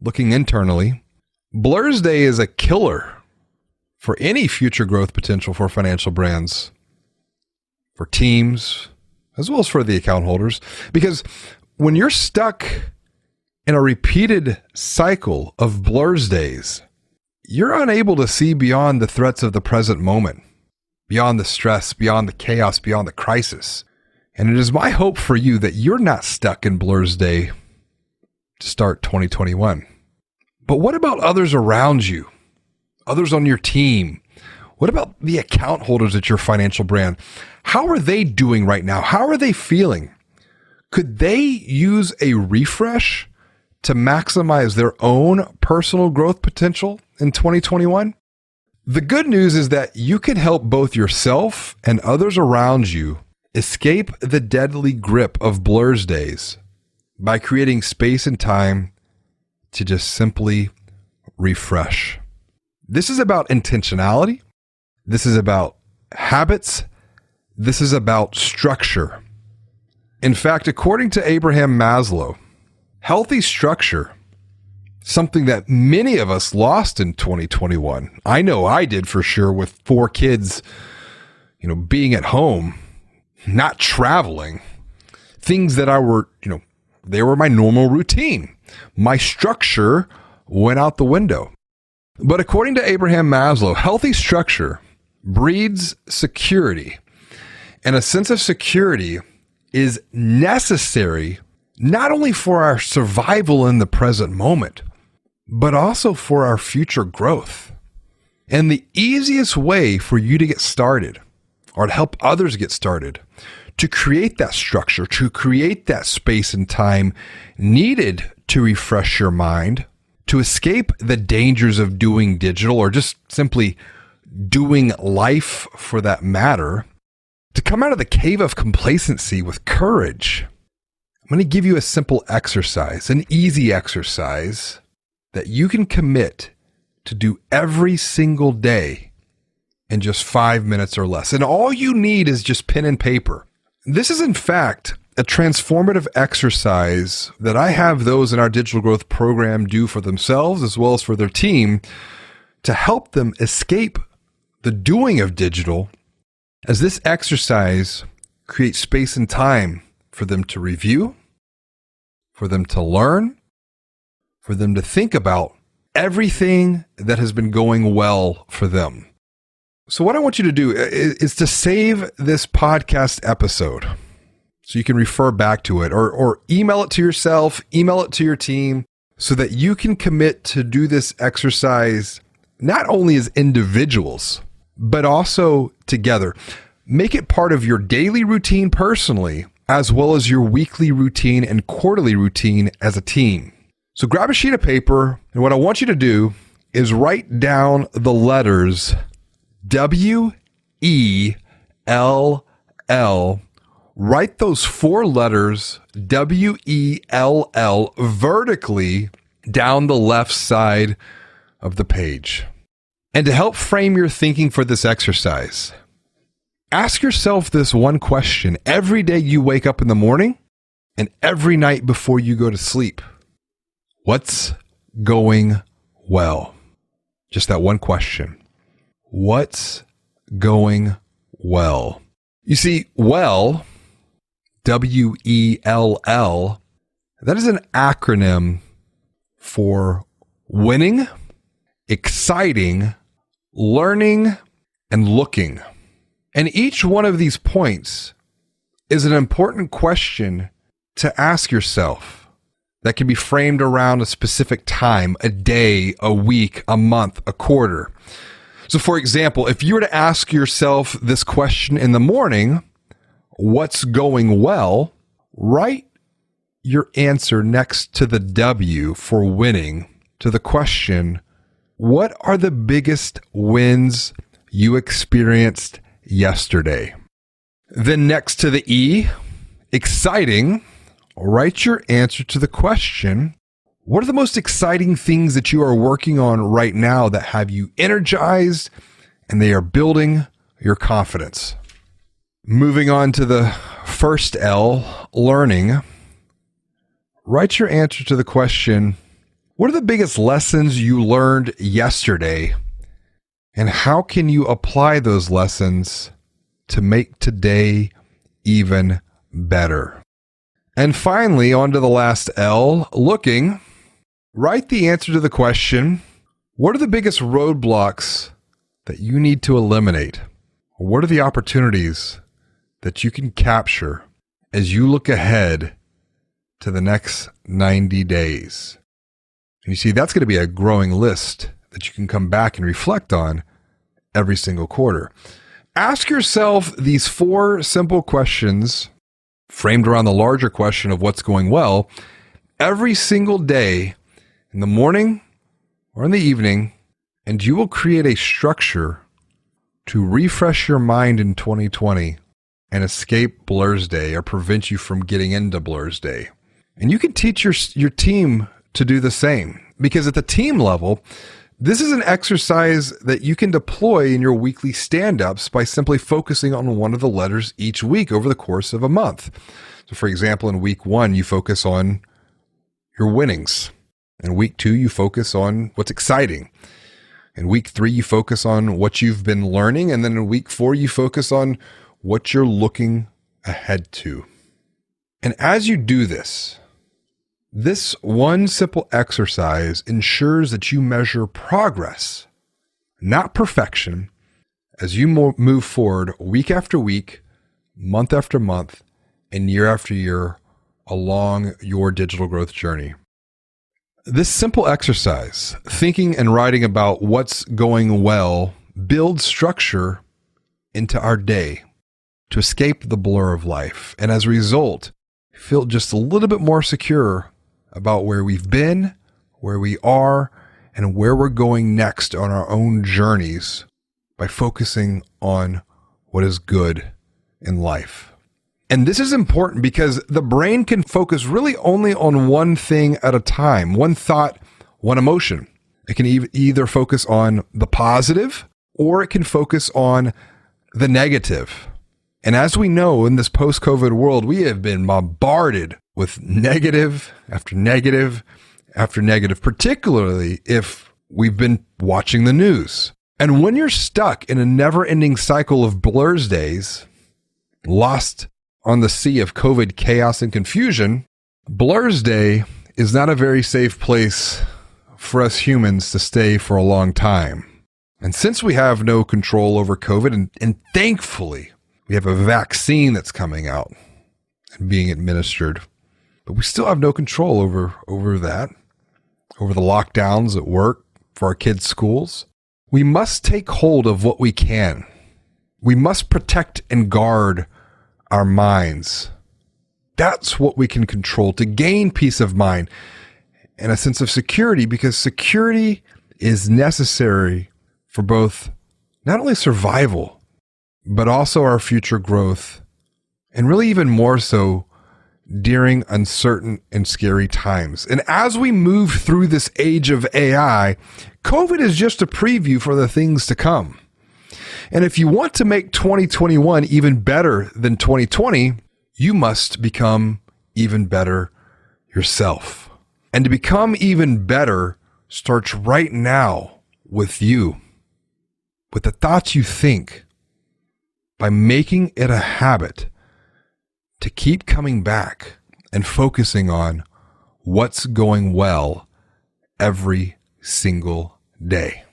looking internally, Blursday is a killer for any future growth potential for financial brands, for teams, as well as for the account holders. Because when you're stuck in a repeated cycle of Blursdays, you're unable to see beyond the threats of the present moment, beyond the stress, beyond the chaos, beyond the crisis. And it is my hope for you that you're not stuck in Blursday to start 2021. But what about others around you? Others on your team? What about the account holders at your financial brand? How are they doing right now? How are they feeling? Could they use a refresh to maximize their own personal growth potential in 2021? The good news is that you can help both yourself and others around you escape the deadly grip of Blursdays by creating space and time to just simply refresh. This is about intentionality. This is about habits. This is about structure. In fact, according to Abraham Maslow, healthy structure, something that many of us lost in 2021. I know I did for sure with 4 kids, being at home, not traveling, things that they were my normal routine. My structure went out the window. But according to Abraham Maslow, healthy structure breeds security. And a sense of security is necessary not only for our survival in the present moment, but also for our future growth. And the easiest way for you to get started, or to help others get started, to create that structure, to create that space and time needed to refresh your mind, to escape the dangers of doing digital or just simply doing life for that matter, to come out of the cave of complacency with courage. I'm going to give you a simple exercise, an easy exercise that you can commit to do every single day in just 5 minutes or less. And all you need is just pen and paper. This is, in fact, a transformative exercise that I have those in our digital growth program do for themselves as well as for their team to help them escape the doing of digital, as this exercise creates space and time for them to review, for them to learn, for them to think about everything that has been going well for them. So what I want you to do is to save this podcast episode so you can refer back to it, or email it to yourself, email it to your team, so that you can commit to do this exercise not only as individuals, but also together. Make it part of your daily routine personally, as well as your weekly routine and quarterly routine as a team. So grab a sheet of paper, and what I want you to do is write down the letters W-E-L-L. Write those 4 letters, W-E-L-L, vertically down the left side of the page. And to help frame your thinking for this exercise, ask yourself this one question every day you wake up in the morning and every night before you go to sleep. What's going well? Just that one question. What's going well? You see, well, W-E-L-L, that is an acronym for winning, exciting, learning, and looking. And each one of these points is an important question to ask yourself that can be framed around a specific time, a day, a week, a month, a quarter. So for example, if you were to ask yourself this question in the morning, what's going well? Write your answer next to the W for winning to the question, what are the biggest wins you experienced yesterday? Then next to the E, exciting, write your answer to the question, what are the most exciting things that you are working on right now that have you energized and they are building your confidence? Moving on to the first L, learning, write your answer to the question, What are the biggest lessons you learned yesterday? And how can you apply those lessons to make today even better? And finally, on to the last L, looking. Write the answer to the question, what are the biggest roadblocks that you need to eliminate? What are the opportunities that you can capture as you look ahead to the next 90 days? And you see, that's going to be a growing list that you can come back and reflect on every single quarter. Ask yourself these 4 simple questions framed around the larger question of what's going well every single day in the morning or in the evening, and you will create a structure to refresh your mind in 2020 and escape Blursday or prevent you from getting into Blursday. And you can teach your team to do the same, because at the team level, this is an exercise that you can deploy in your weekly stand-ups by simply focusing on one of the letters each week over the course of a month. So for example, in week 1, you focus on your winnings. In week 2, you focus on what's exciting. In week 3, you focus on what you've been learning. And then in week 4, you focus on what you're looking ahead to. And as you do this one simple exercise ensures that you measure progress, not perfection, as you move forward week after week, month after month, and year after year along your digital growth journey. This simple exercise, thinking and writing about what's going well, builds structure into our day to escape the blur of life. And as a result, feel just a little bit more secure about where we've been, where we are, and where we're going next on our own journeys by focusing on what is good in life. And this is important because the brain can focus really only on one thing at a time, one thought, one emotion. It can either focus on the positive or it can focus on the negative. And as we know, in this post-COVID world, we have been bombarded with negative after negative after negative, particularly if we've been watching the news. And when you're stuck in a never-ending cycle of Blursdays, lost on the sea of COVID chaos and confusion, Blursday is not a very safe place for us humans to stay for a long time. And since we have no control over COVID, and thankfully we have a vaccine that's coming out and being administered, but we still have no control over that, over the lockdowns at work, for our kids' schools. We must take hold of what we can. We must protect and guard our minds. That's what we can control to gain peace of mind and a sense of security, because security is necessary for both not only survival, but also our future growth, and really even more so during uncertain and scary times. And as we move through this age of AI, COVID is just a preview for the things to come. And if you want to make 2021 even better than 2020, you must become even better yourself. And to become even better starts right now with you, with the thoughts you think, by making it a habit to keep coming back and focusing on what's going well every single day.